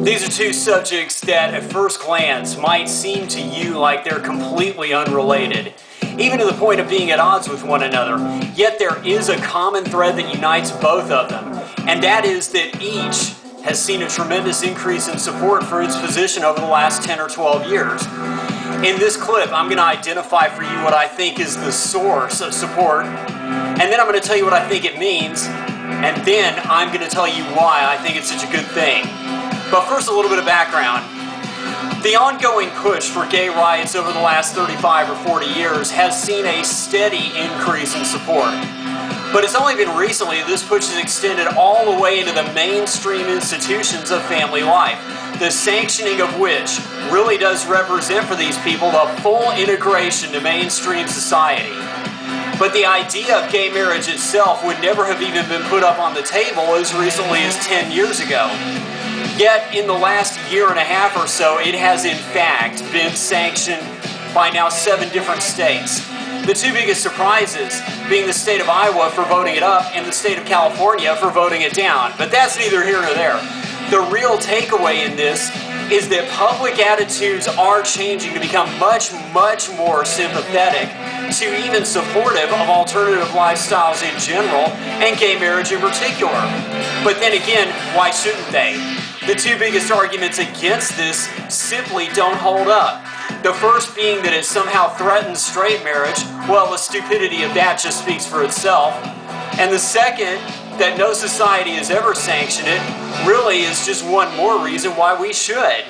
These are two subjects that at first glance might seem to you like they're completely unrelated, even to the point of being at odds with one another. Yet there is a common thread that unites both of them, and that is that each has seen a tremendous increase in support for its position over the last 10 or 12 years. In this clip, I'm going to identify for you what I think is the source of support, and then I'm going to tell you what I think it means, and then I'm going to tell you why I think it's such a good thing. But first, a little bit of background. The ongoing push for gay rights over the last 35 or 40 years has seen a steady increase in support. But it's only been recently that this push has extended all the way into the mainstream institutions of family life, the sanctioning of which really does represent for these people the full integration to mainstream society. But the idea of gay marriage itself would never have even been put up on the table as recently as 10 years ago. Yet, in the last year and a half or so, it has in fact been sanctioned by now 7 different states. The two biggest surprises being the state of Iowa for voting it up and the state of California for voting it down. But that's neither here nor there. The real takeaway in this is that public attitudes are changing to become much, much more sympathetic to even supportive of alternative lifestyles in general and gay marriage in particular. But then again, why shouldn't they? The two biggest arguments against this simply don't hold up. The first being that it somehow threatens straight marriage. Well, the stupidity of that just speaks for itself. And the second, that no society has ever sanctioned it, really is just one more reason why we should.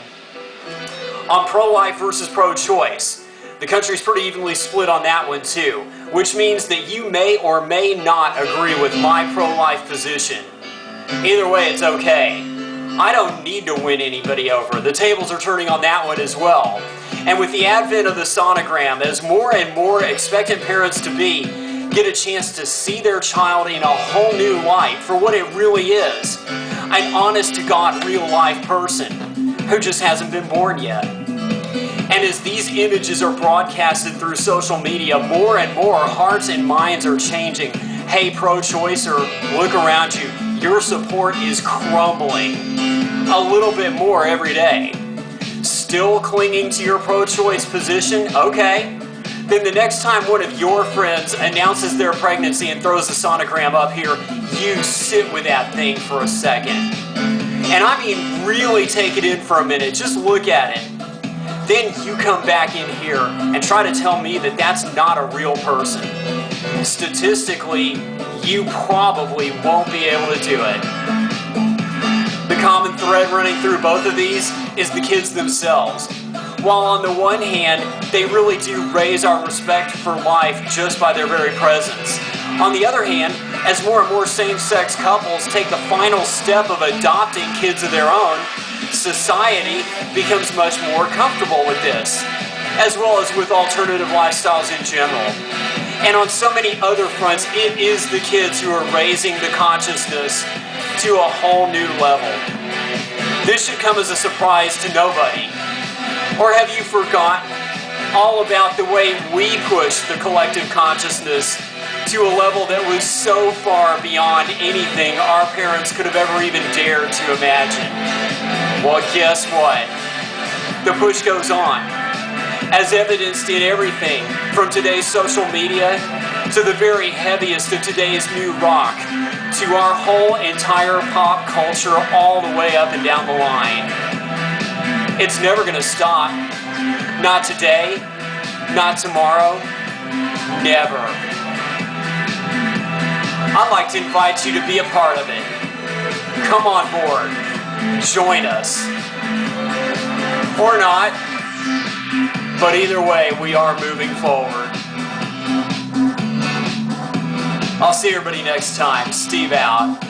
On pro-life versus pro-choice, the country's pretty evenly split on that one too, which means that you may or may not agree with my pro-life position. Either way, it's okay. I don't need to win anybody over. The tables are turning on that one as well. And with the advent of the sonogram, as more and more expectant parents-to-be get a chance to see their child in a whole new light for what it really is, an honest-to-God real-life person who just hasn't been born yet. And as these images are broadcasted through social media, more and more hearts and minds are changing. Hey, pro-choicer, look around you. Your support is crumbling a little bit more every day. Still clinging to your pro-choice position? Okay. Then the next time one of your friends announces their pregnancy and throws the sonogram up here, you sit with that thing for a second. And I mean really take it in for a minute. Just look at it. Then you come back in here and try to tell me that that's not a real person. Statistically, you probably won't be able to do it. The common thread running through both of these is the kids themselves. While on the one hand, they really do raise our respect for life just by their very presence. On the other hand, as more and more same-sex couples take the final step of adopting kids of their own, society becomes much more comfortable with this, as well as with alternative lifestyles in general. And on so many other fronts, it is the kids who are raising the consciousness to a whole new level. This should come as a surprise to nobody. Or have you forgotten all about the way we push the collective consciousness to a level that was so far beyond anything our parents could have ever even dared to imagine? Well, guess what? The push goes on, as evidenced in everything from today's social media to the very heaviest of today's new rock to our whole entire pop culture all the way up and down the line. It's never going to stop. Not today, not tomorrow, never. I'd like to invite you to be a part of it. Come on board. Join us. Or not. But either way, we are moving forward. I'll see everybody next time. Steve out.